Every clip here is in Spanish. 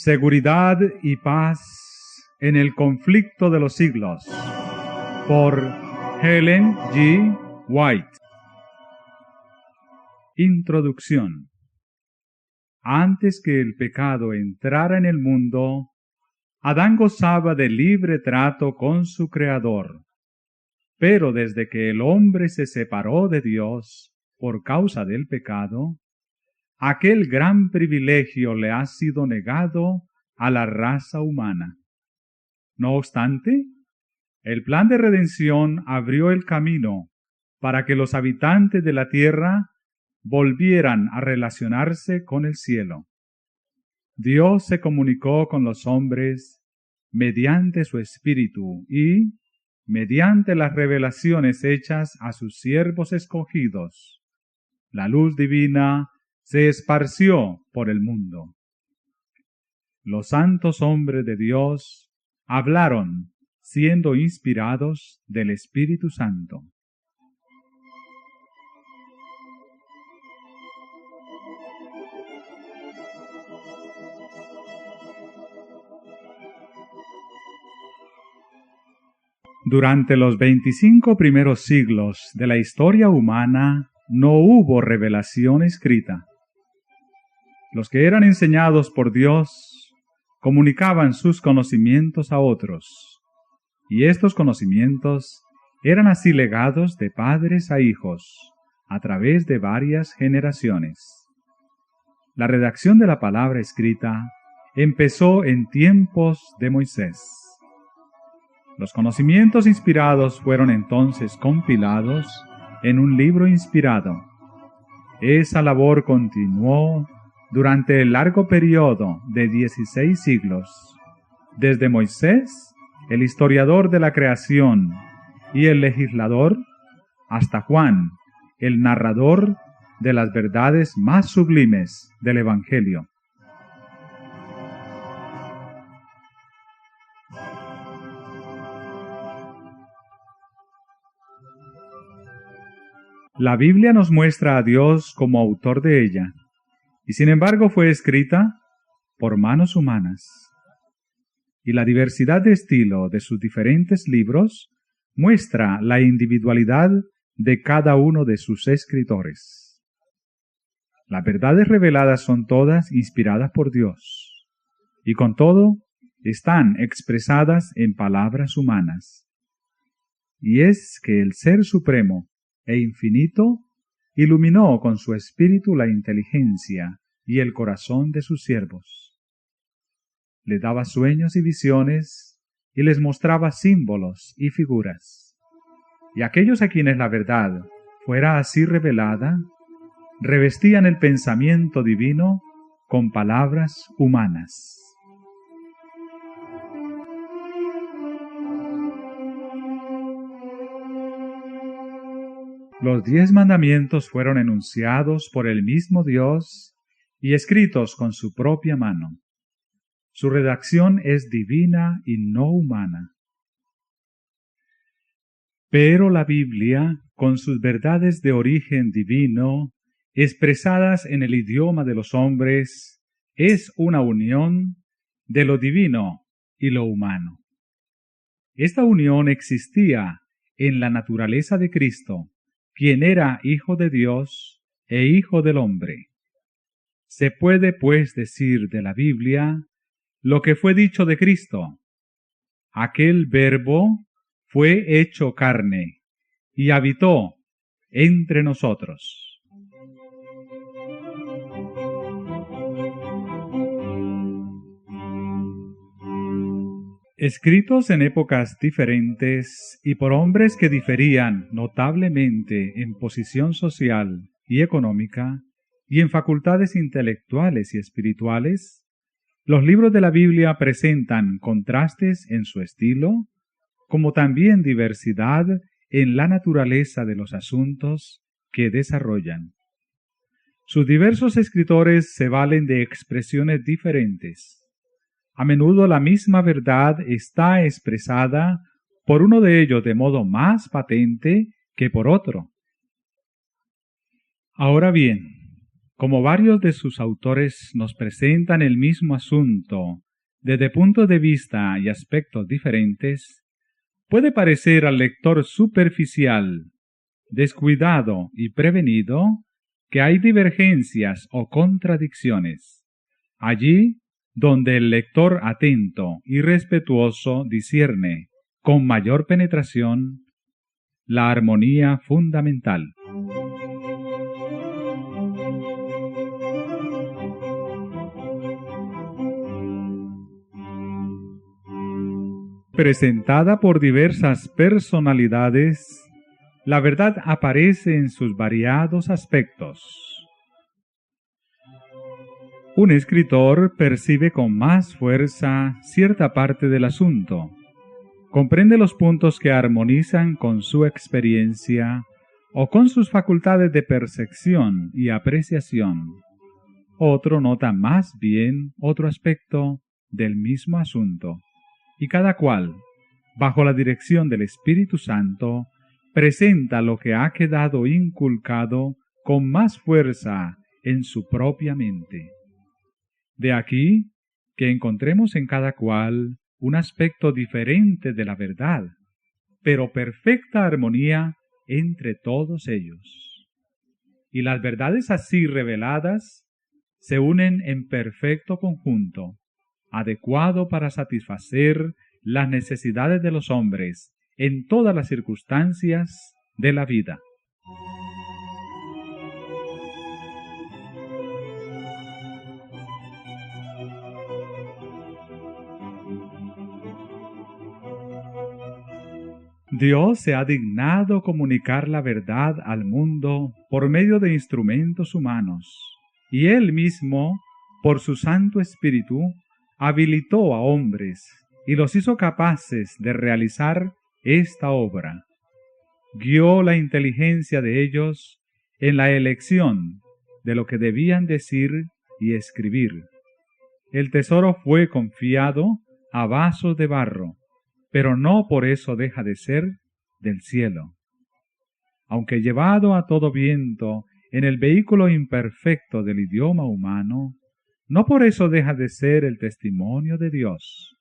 Seguridad y paz en el conflicto de los siglos, por Ellen G. White. Introducción. Antes que el pecado entrara en el mundo, Adán gozaba de libre trato con su Creador. Pero desde que el hombre se separó de Dios por causa del pecado, aquel gran privilegio le ha sido negado a la raza humana. No obstante, el plan de redención abrió el camino para que los habitantes de la tierra volvieran a relacionarse con el cielo. Dios se comunicó con los hombres mediante su Espíritu y, mediante las revelaciones hechas a sus siervos escogidos, la luz divina se esparció por el mundo. Los santos hombres de Dios hablaron siendo inspirados del Espíritu Santo. Durante los 25 primeros siglos de la historia humana no hubo revelación escrita. Los que eran enseñados por Dios comunicaban sus conocimientos a otros, y estos conocimientos eran así legados de padres a hijos a través de varias generaciones. La redacción de la palabra escrita empezó en tiempos de Moisés. Los conocimientos inspirados fueron entonces compilados en un libro inspirado. Esa labor continuó durante el largo periodo de 16 siglos, desde Moisés, el historiador de la creación y el legislador, hasta Juan, el narrador de las verdades más sublimes del Evangelio. La Biblia nos muestra a Dios como autor de ella, y sin embargo fue escrita por manos humanas. Y la diversidad de estilo de sus diferentes libros muestra la individualidad de cada uno de sus escritores. Las verdades reveladas son todas inspiradas por Dios, y con todo están expresadas en palabras humanas. Y es que el Ser Supremo e infinito iluminó con su espíritu la inteligencia y el corazón de sus siervos. Les daba sueños y visiones y les mostraba símbolos y figuras. Y aquellos a quienes la verdad fuera así revelada, revestían el pensamiento divino con palabras humanas. Los 10 mandamientos fueron enunciados por el mismo Dios y escritos con su propia mano. Su redacción es divina y no humana. Pero la Biblia, con sus verdades de origen divino, expresadas en el idioma de los hombres, es una unión de lo divino y lo humano. Esta unión existía en la naturaleza de Cristo, quien era Hijo de Dios e Hijo del hombre. Se puede, pues, decir de la Biblia lo que fue dicho de Cristo. Aquel Verbo fue hecho carne y habitó entre nosotros. Escritos en épocas diferentes y por hombres que diferían notablemente en posición social y económica y en facultades intelectuales y espirituales, los libros de la Biblia presentan contrastes en su estilo, como también diversidad en la naturaleza de los asuntos que desarrollan. Sus diversos escritores se valen de expresiones diferentes. A menudo la misma verdad está expresada por uno de ellos de modo más patente que por otro. Ahora bien, Como varios de sus autores nos presentan el mismo asunto desde puntos de vista y aspectos diferentes, puede parecer al lector superficial, descuidado y prevenido que hay divergencias o contradicciones. Allí donde el lector atento y respetuoso discierne con mayor penetración la armonía fundamental. Presentada por diversas personalidades, la verdad aparece en sus variados aspectos. Un escritor percibe con más fuerza cierta parte del asunto, comprende los puntos que armonizan con su experiencia o con sus facultades de percepción y apreciación. Otro nota más bien otro aspecto del mismo asunto, y cada cual, bajo la dirección del Espíritu Santo, presenta lo que ha quedado inculcado con más fuerza en su propia mente. De aquí que encontremos en cada cual un aspecto diferente de la verdad, pero perfecta armonía entre todos ellos. Y las verdades así reveladas se unen en perfecto conjunto, adecuado para satisfacer las necesidades de los hombres en todas las circunstancias de la vida. Dios se ha dignado comunicar la verdad al mundo por medio de instrumentos humanos, y Él mismo, por su Santo Espíritu, habilitó a hombres y los hizo capaces de realizar esta obra. Guió la inteligencia de ellos en la elección de lo que debían decir y escribir. El tesoro fue confiado a vasos de barro, pero no por eso deja de ser del cielo. Aunque llevado a todo viento en el vehículo imperfecto del idioma humano, no por eso deja de ser el testimonio de Dios.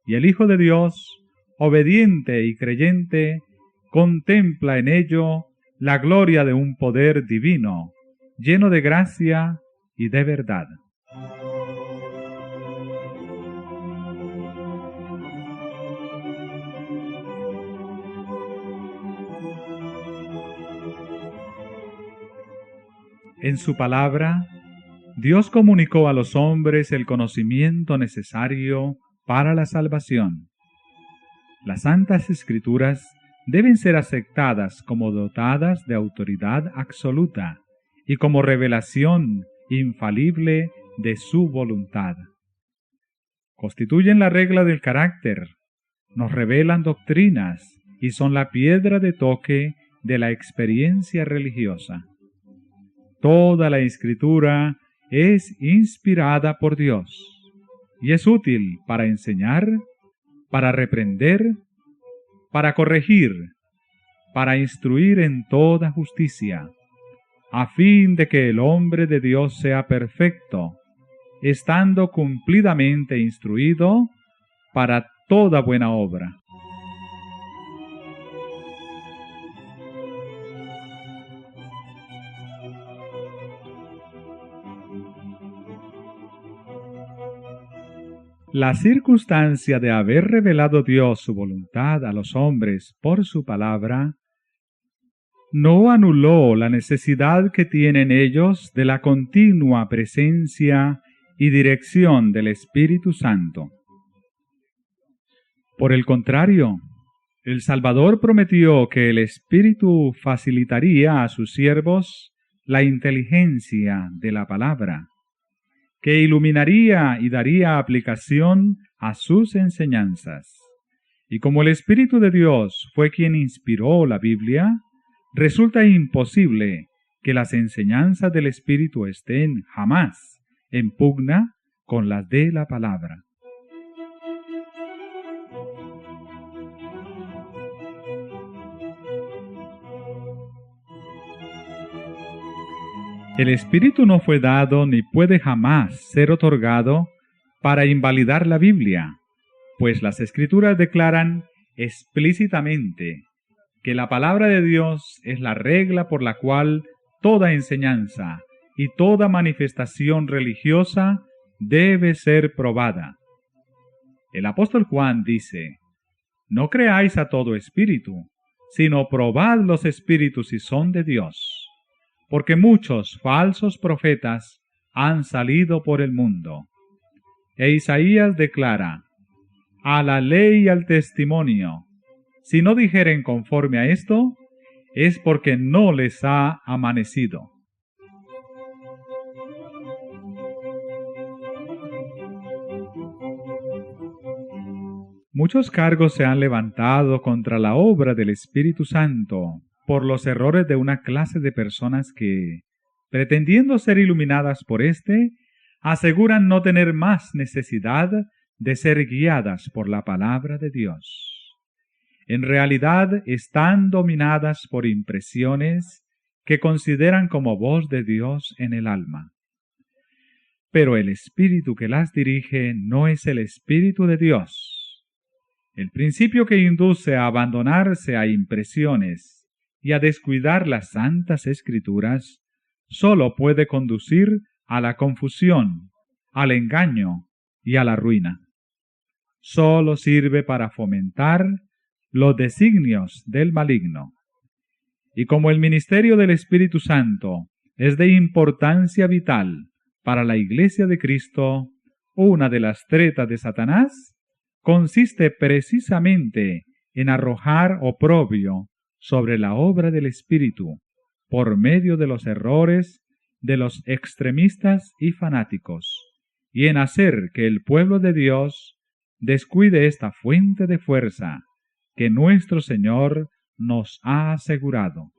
Y el Hijo de Dios, obediente y creyente, contempla en ello la gloria de un poder divino, lleno de gracia y de verdad. En su palabra, Dios comunicó a los hombres el conocimiento necesario para la salvación. Las Santas Escrituras deben ser aceptadas como dotadas de autoridad absoluta y como revelación infalible de su voluntad. Constituyen la regla del carácter, nos revelan doctrinas y son la piedra de toque de la experiencia religiosa. Toda la Escritura es inspirada por Dios y es útil para enseñar, para reprender, para corregir, para instruir en toda justicia, a fin de que el hombre de Dios sea perfecto, estando cumplidamente instruido para toda buena obra. La circunstancia de haber revelado Dios su voluntad a los hombres por su palabra no anuló la necesidad que tienen ellos de la continua presencia y dirección del Espíritu Santo. Por el contrario, el Salvador prometió que el Espíritu facilitaría a sus siervos la inteligencia de la palabra, que iluminaría y daría aplicación a sus enseñanzas. Y como el Espíritu de Dios fue quien inspiró la Biblia, resulta imposible que las enseñanzas del Espíritu estén jamás en pugna con las de la palabra. El Espíritu no fue dado ni puede jamás ser otorgado para invalidar la Biblia, pues las Escrituras declaran explícitamente que la palabra de Dios es la regla por la cual toda enseñanza y toda manifestación religiosa debe ser probada. El apóstol Juan dice: no creáis a todo espíritu, sino probad los espíritus si son de Dios, porque muchos falsos profetas han salido por el mundo. E Isaías declara: a la ley y al testimonio, si no dijeren conforme a esto, es porque no les ha amanecido. Muchos cargos se han levantado contra la obra del Espíritu Santo por los errores de una clase de personas que, pretendiendo ser iluminadas por éste, aseguran no tener más necesidad de ser guiadas por la palabra de Dios. En realidad están dominadas por impresiones que consideran como voz de Dios en el alma. Pero el espíritu que las dirige no es el Espíritu de Dios. El principio que induce a abandonarse a impresiones y a descuidar las santas Escrituras sólo puede conducir a la confusión, al engaño y a la ruina. Sólo sirve para fomentar los designios del maligno. Y como el ministerio del Espíritu Santo es de importancia vital para la Iglesia de Cristo, una de las tretas de Satanás consiste precisamente en arrojar oprobio sobre la obra del Espíritu por medio de los errores de los extremistas y fanáticos, y en hacer que el pueblo de Dios descuide esta fuente de fuerza que nuestro Señor nos ha asegurado.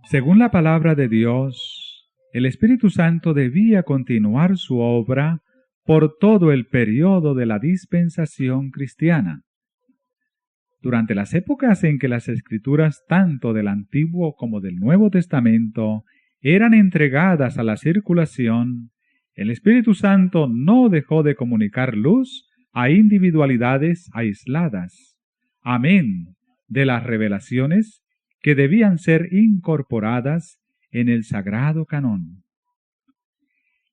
Según la palabra de Dios, el Espíritu Santo debía continuar su obra por todo el periodo de la dispensación cristiana. Durante las épocas en que las Escrituras tanto del Antiguo como del Nuevo Testamento eran entregadas a la circulación, el Espíritu Santo no dejó de comunicar luz a individualidades aisladas, amén de las revelaciones que debían ser incorporadas en el sagrado canón.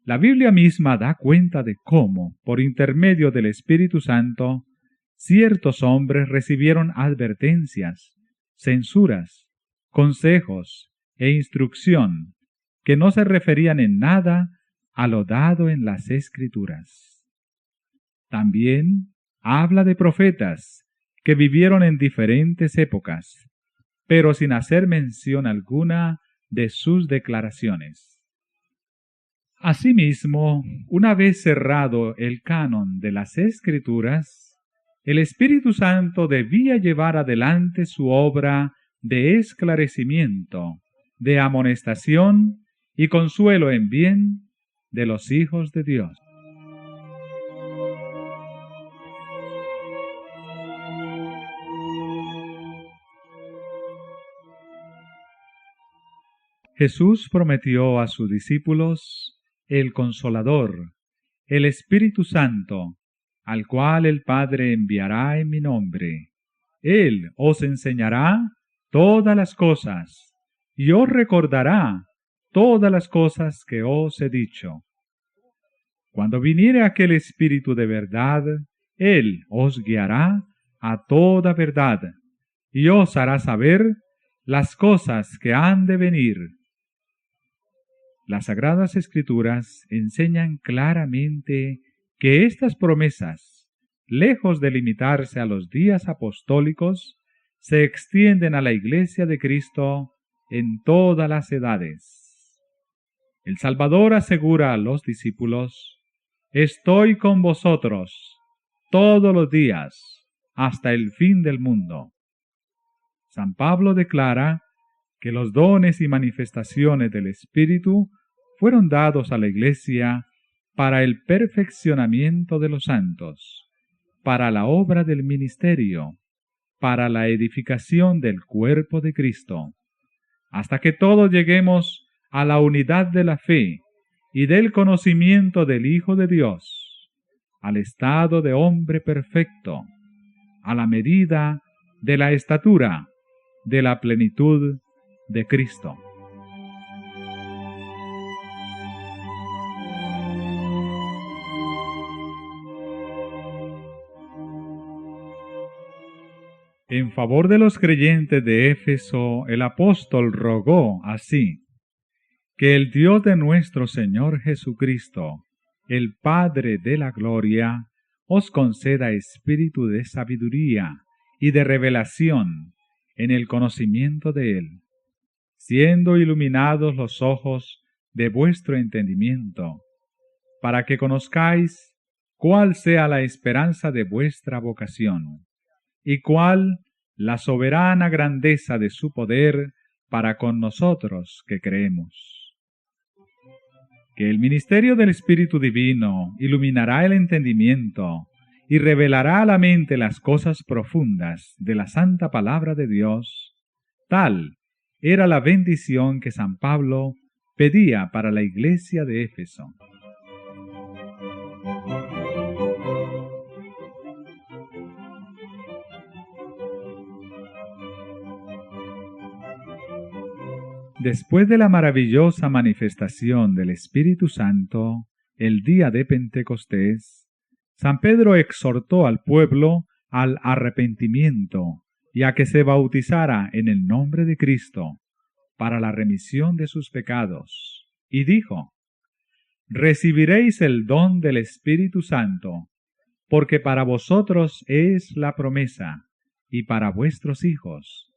La Biblia misma da cuenta de cómo, por intermedio del Espíritu Santo, ciertos hombres recibieron advertencias, censuras, consejos e instrucción que no se referían en nada a lo dado en las Escrituras. También habla de profetas que vivieron en diferentes épocas, pero sin hacer mención alguna de sus declaraciones. Asimismo, una vez cerrado el canon de las Escrituras, el Espíritu Santo debía llevar adelante su obra de esclarecimiento, de amonestación y consuelo en bien de los hijos de Dios. Jesús prometió a sus discípulos el Consolador, el Espíritu Santo, al cual el Padre enviará en mi nombre. Él os enseñará todas las cosas y os recordará todas las cosas que os he dicho. Cuando viniere aquel Espíritu de verdad, Él os guiará a toda verdad y os hará saber las cosas que han de venir. Las Sagradas Escrituras enseñan claramente que estas promesas, lejos de limitarse a los días apostólicos, se extienden a la Iglesia de Cristo en todas las edades. El Salvador asegura a los discípulos: estoy con vosotros todos los días hasta el fin del mundo. San Pablo declara que los dones y manifestaciones del Espíritu fueron dados a la Iglesia para el perfeccionamiento de los santos, para la obra del ministerio, para la edificación del cuerpo de Cristo, hasta que todos lleguemos a la unidad de la fe y del conocimiento del Hijo de Dios, al estado de hombre perfecto, a la medida de la estatura de la plenitud de Cristo. En favor de los creyentes de Éfeso, el apóstol rogó así: que el Dios de nuestro Señor Jesucristo, el Padre de la gloria, os conceda espíritu de sabiduría y de revelación en el conocimiento de Él, siendo iluminados los ojos de vuestro entendimiento, para que conozcáis cuál sea la esperanza de vuestra vocación, y cuál la soberana grandeza de su poder para con nosotros que creemos. Que el ministerio del Espíritu Divino iluminará el entendimiento y revelará a la mente las cosas profundas de la santa palabra de Dios. Tal era la bendición que San Pablo pedía para la iglesia de Éfeso. Después de la maravillosa manifestación del Espíritu Santo, el día de Pentecostés, San Pedro exhortó al pueblo al arrepentimiento y a que se bautizara en el nombre de Cristo para la remisión de sus pecados, y dijo: recibiréis el don del Espíritu Santo, porque para vosotros es la promesa, y para vuestros hijos,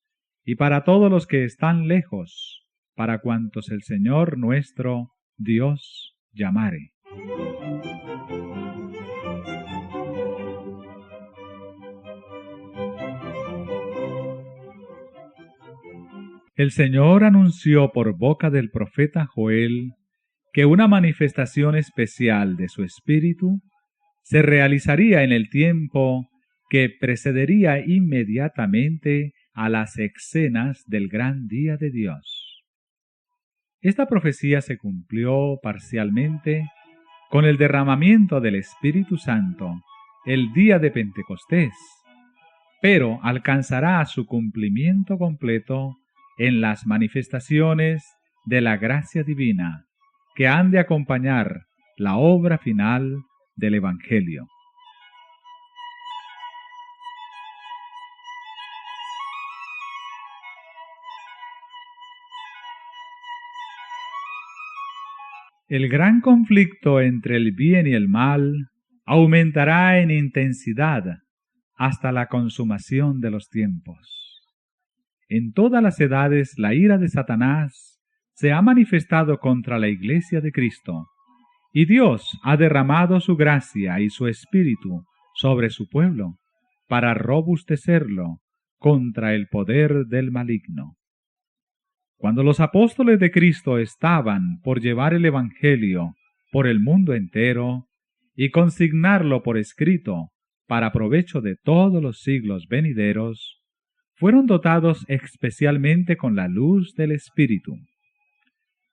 y para todos los que están lejos, para cuantos el Señor nuestro Dios llamare. El Señor anunció por boca del profeta Joel que una manifestación especial de su Espíritu se realizaría en el tiempo que precedería inmediatamente a las escenas del gran día de Dios. Esta profecía se cumplió parcialmente con el derramamiento del Espíritu Santo el día de Pentecostés, pero alcanzará su cumplimiento completo en las manifestaciones de la gracia divina que han de acompañar la obra final del Evangelio. El gran conflicto entre el bien y el mal aumentará en intensidad hasta la consumación de los tiempos. En todas las edades la ira de Satanás se ha manifestado contra la Iglesia de Cristo, y Dios ha derramado su gracia y su Espíritu sobre su pueblo para robustecerlo contra el poder del maligno. Cuando los apóstoles de Cristo estaban por llevar el Evangelio por el mundo entero y consignarlo por escrito para provecho de todos los siglos venideros, fueron dotados especialmente con la luz del Espíritu.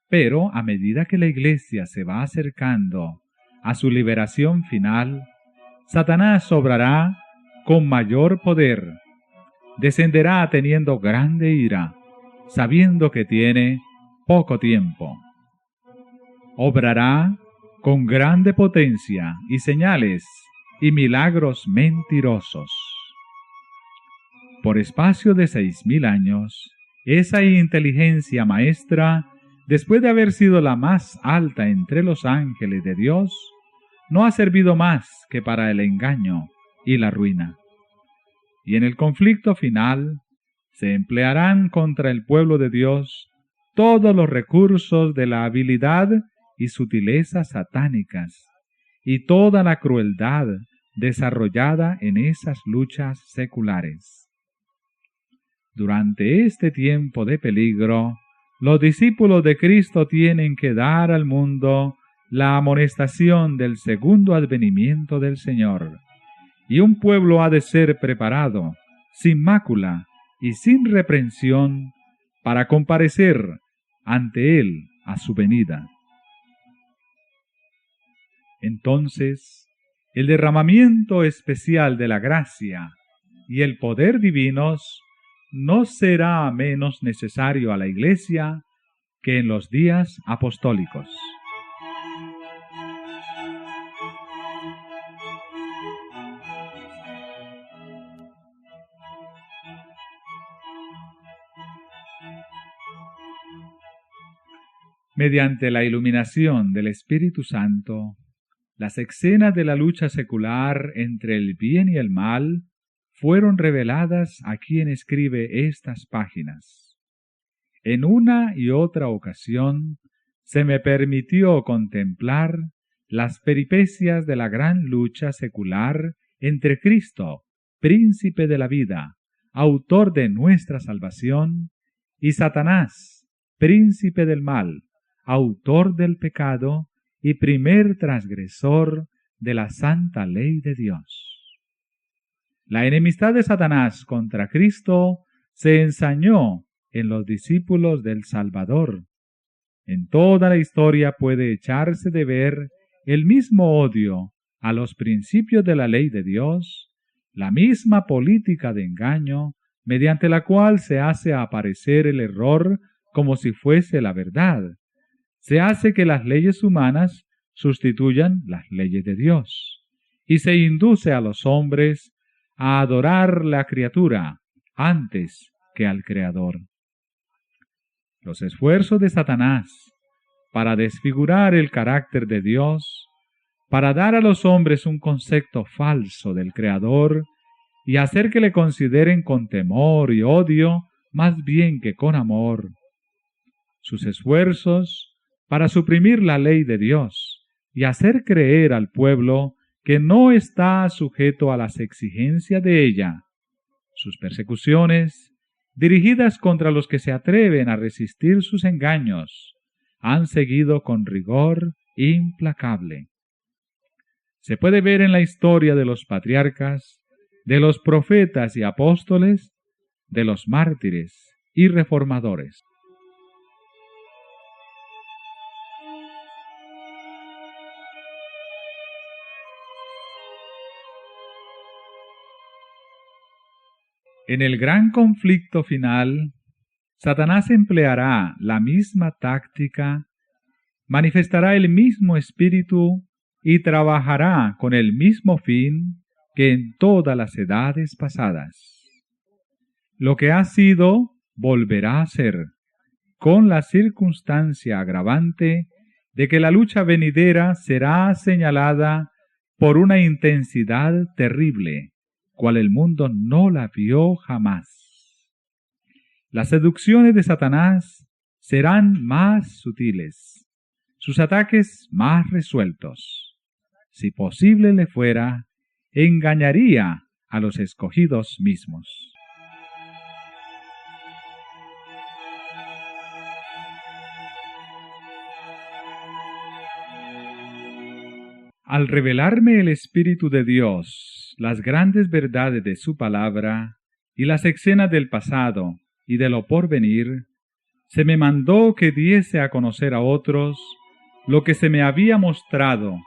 Pero a medida que la Iglesia se va acercando a su liberación final, Satanás obrará con mayor poder, descenderá teniendo grande ira, sabiendo que tiene poco tiempo. Obrará con grande potencia y señales y milagros mentirosos. Por espacio de 6000 años, esa inteligencia maestra, después de haber sido la más alta entre los ángeles de Dios, no ha servido más que para el engaño y la ruina. Y en el conflicto final, se emplearán contra el pueblo de Dios todos los recursos de la habilidad y sutilezas satánicas, y toda la crueldad desarrollada en esas luchas seculares. Durante este tiempo de peligro, los discípulos de Cristo tienen que dar al mundo la amonestación del segundo advenimiento del Señor, y un pueblo ha de ser preparado, sin mácula y sin reprensión, para comparecer ante Él a su venida. Entonces, el derramamiento especial de la gracia y el poder divinos no será menos necesario a la Iglesia que en los días apostólicos. Mediante la iluminación del Espíritu Santo, las escenas de la lucha secular entre el bien y el mal fueron reveladas a quien escribe estas páginas. En una y otra ocasión se me permitió contemplar las peripecias de la gran lucha secular entre Cristo, príncipe de la vida, autor de nuestra salvación, y Satanás, príncipe del mal, autor del pecado y primer transgresor de la santa ley de Dios. La enemistad de Satanás contra Cristo se ensañó en los discípulos del Salvador. En toda la historia puede echarse de ver el mismo odio a los principios de la ley de Dios, la misma política de engaño mediante la cual se hace aparecer el error como si fuese la verdad. Se hace que las leyes humanas sustituyan las leyes de Dios, y se induce a los hombres a adorar la criatura antes que al Creador. Los esfuerzos de Satanás para desfigurar el carácter de Dios, para dar a los hombres un concepto falso del Creador y hacer que le consideren con temor y odio más bien que con amor. Sus esfuerzos para suprimir la ley de Dios y hacer creer al pueblo que no está sujeto a las exigencias de ella. Sus persecuciones, dirigidas contra los que se atreven a resistir sus engaños, han seguido con rigor implacable. Se puede ver en la historia de los patriarcas, de los profetas y apóstoles, de los mártires y reformadores. En el gran conflicto final, Satanás empleará la misma táctica, manifestará el mismo espíritu y trabajará con el mismo fin que en todas las edades pasadas. Lo que ha sido, volverá a ser, con la circunstancia agravante de que la lucha venidera será señalada por una intensidad terrible, cual el mundo no la vio jamás. Las seducciones de Satanás serán más sutiles, sus ataques más resueltos. Si posible le fuera, engañaría a los escogidos mismos. Al revelarme el Espíritu de Dios, las grandes verdades de su palabra y las escenas del pasado y de lo porvenir, se me mandó que diese a conocer a otros lo que se me había mostrado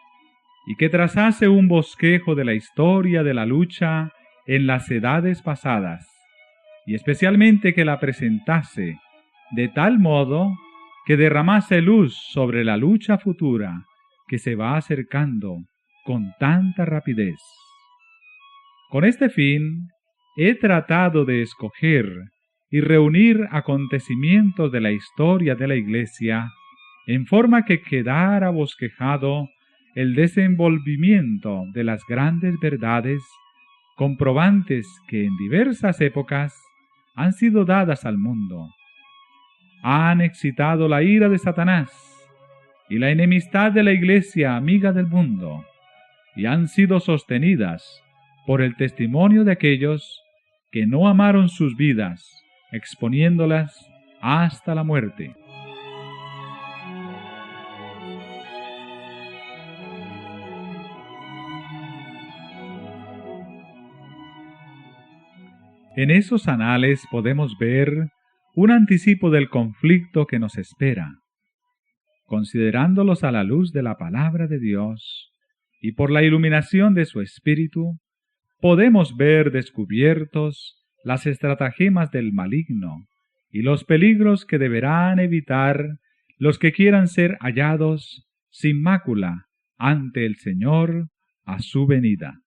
y que trazase un bosquejo de la historia de la lucha en las edades pasadas, y especialmente que la presentase de tal modo que derramase luz sobre la lucha futura que se va acercando con tanta rapidez. Con este fin, he tratado de escoger y reunir acontecimientos de la historia de la Iglesia en forma que quedara bosquejado el desenvolvimiento de las grandes verdades comprobantes que en diversas épocas han sido dadas al mundo. Han excitado la ira de Satanás y la enemistad de la Iglesia amiga del mundo, y han sido sostenidas por el testimonio de aquellos que no amaron sus vidas, exponiéndolas hasta la muerte. En esos anales podemos ver un anticipo del conflicto que nos espera. Considerándolos a la luz de la palabra de Dios y por la iluminación de su Espíritu, podemos ver descubiertos las estratagemas del maligno y los peligros que deberán evitar los que quieran ser hallados sin mácula ante el Señor a su venida.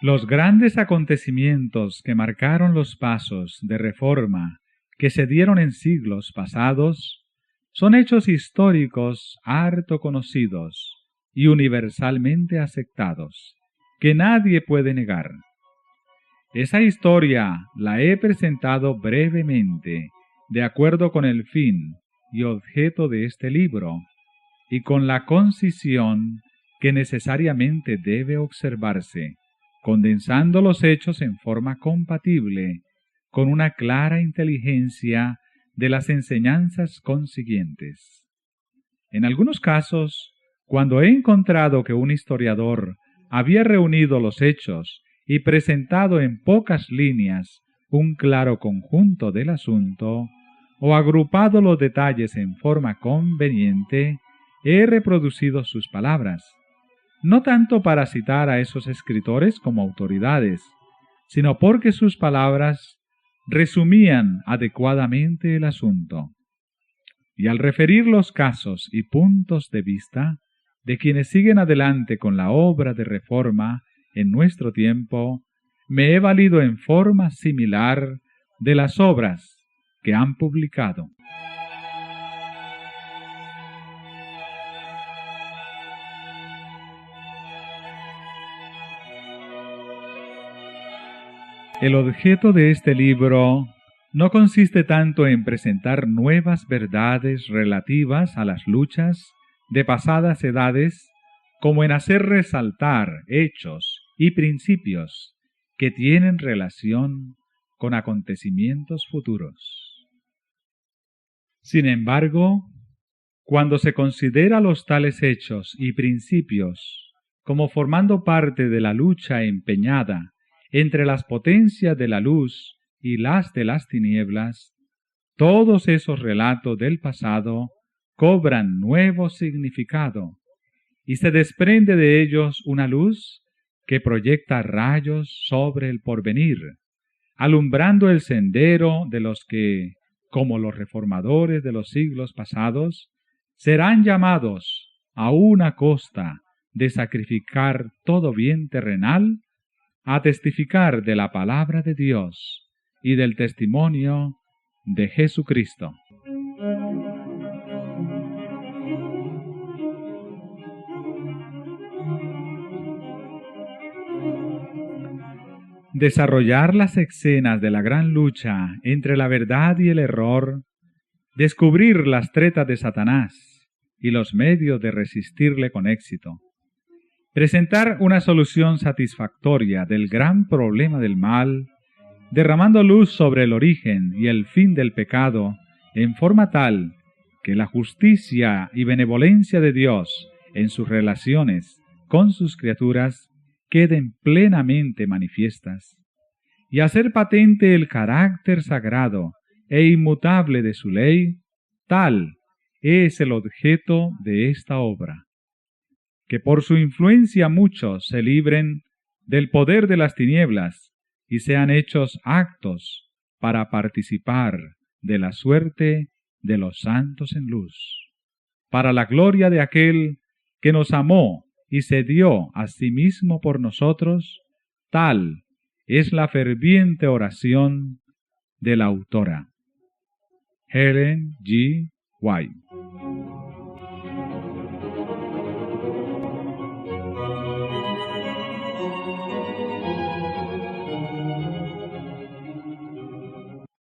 Los grandes acontecimientos que marcaron los pasos de reforma que se dieron en siglos pasados son hechos históricos harto conocidos y universalmente aceptados, que nadie puede negar. Esa historia la he presentado brevemente, de acuerdo con el fin y objeto de este libro, y con la concisión que necesariamente debe observarse, condensando los hechos en forma compatible con una clara inteligencia de las enseñanzas consiguientes. En algunos casos, cuando he encontrado que un historiador había reunido los hechos y presentado en pocas líneas un claro conjunto del asunto, o agrupado los detalles en forma conveniente, he reproducido sus palabras, no tanto para citar a esos escritores como autoridades, sino porque sus palabras resumían adecuadamente el asunto. Y al referir los casos y puntos de vista de quienes siguen adelante con la obra de reforma en nuestro tiempo, me he valido en forma similar de las obras que han publicado. El objeto de este libro no consiste tanto en presentar nuevas verdades relativas a las luchas de pasadas edades, como en hacer resaltar hechos y principios que tienen relación con acontecimientos futuros. Sin embargo, cuando se considera los tales hechos y principios como formando parte de la lucha empeñada entre las potencias de la luz y las de las tinieblas, todos esos relatos del pasado cobran nuevo significado, y se desprende de ellos una luz que proyecta rayos sobre el porvenir, alumbrando el sendero de los que, como los reformadores de los siglos pasados, serán llamados a una costa de sacrificar todo bien terrenal, a testificar de la palabra de Dios y del testimonio de Jesucristo. Desarrollar las escenas de la gran lucha entre la verdad y el error, descubrir las tretas de Satanás y los medios de resistirle con éxito, presentar una solución satisfactoria del gran problema del mal, derramando luz sobre el origen y el fin del pecado, en forma tal que la justicia y benevolencia de Dios en sus relaciones con sus criaturas queden plenamente manifiestas, y hacer patente el carácter sagrado e inmutable de su ley, tal es el objeto de esta obra. Que por su influencia muchos se libren del poder de las tinieblas y sean hechos actos para participar de la suerte de los santos en luz, para la gloria de aquel que nos amó y se dio a sí mismo por nosotros. Tal es la ferviente oración de la autora, Ellen G. White.